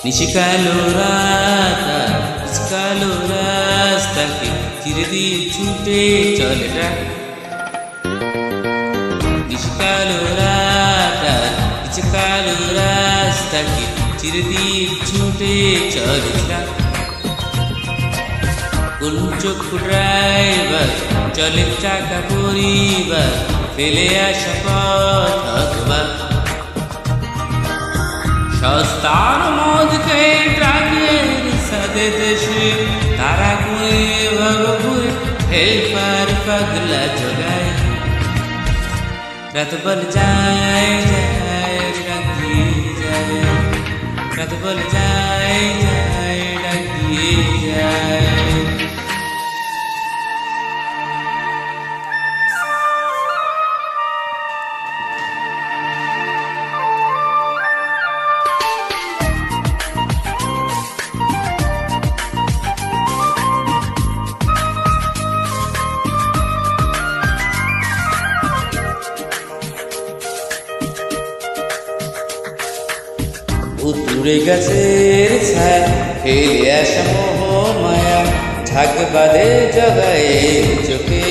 নিশিকালো রাত কালো রাস্তাকে চিরে দিয়ে ছুটে চলে ট্রাক। নিশিকালো রাত কালো রাস্তাকে চিরে দিয়ে ছুটে চলে ট্রাক। কোন চক্ষু ড্রাইভার চলে চাকা পরিবার ফেলে আসা পথ অথবা সস্তার মদ খেয়ে ট্রাকের সাথে দেশে তারা ঘুরে ঘুরে হেলপার পাগলা জগায়। রাত বল যায় যায় ডাক দিয়ে যায়, রাত বল যায় যায় ডাক দিয়ে যায়। উতুরে গাছের ছায়া ফেলে আসা মোহ মায়া ঝাঁক বাঁধে জগায় চোখে,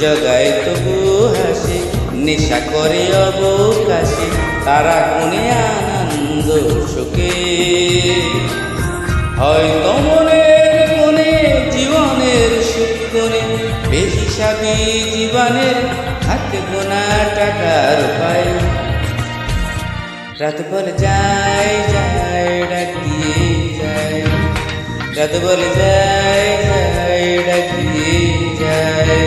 জগায় তবু হাসি নেশা করে অবকাশে তারা গুনে আনন্দ সুখে। হয়তো মনের কোণে জীবনের সুখ কোণে বেহিসাবি জীবনের হাতে গোনা টাকার পায়। রাত বলে যায় যায় ডাক দিয়ে যায়, রাত বলে যায় যায় ডাক দিয়ে যায়।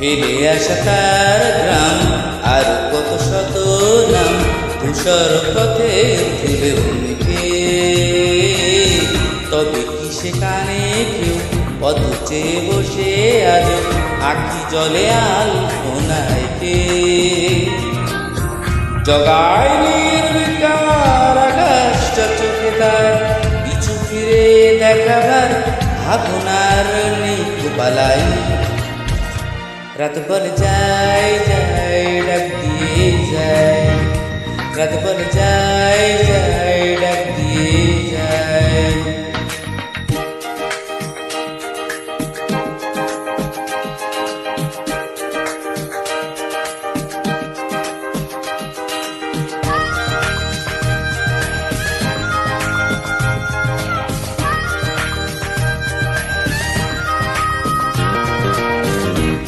ফেলে আসা তার গ্রাম আর কত শত নাম ধূসর পথে ধুলে ভূমিকে। তবে কি সেখানে কেউ পথ চেয়ে বসে আজ আখি জলে আলপনায় কে জগায় নির্বিকার আকাশটা চোখে তার পিছু ফিরে দেখাবার ভাবনার নেই বালাই। রাত বলে যায় যায় ডাক দিয়ে যায়, রাত বলে যায় যায় ডাক দিয়ে যায়।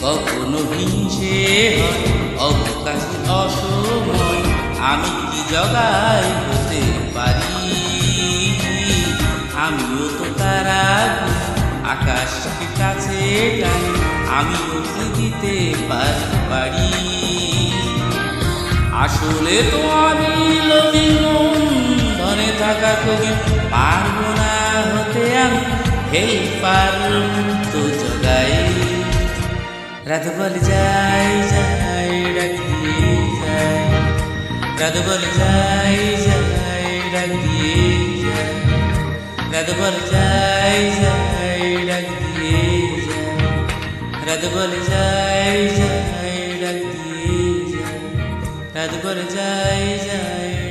কখনো হিংসে হয় অবকাশ অসময় আমি কি জগাই হতে পারি। আমিও তো তারা আকাশকে কাছে টানি আমিও কি দিতে পারি। আসলে তো আমি লোভী ধনে থাকা কবি পারবো না হতে আমি হেল্পার তো জগাই। রাত বলে যায় যায় ডাক দিয়ে যায়, রাত বলে যায় যায় ডাক দিয়ে যায়, রাত বলে যায় যায় ডাক দিয়ে যায়, রাত বলে যায় যায় ডাক দিয়ে যায়, রাত বলে যায় যায়।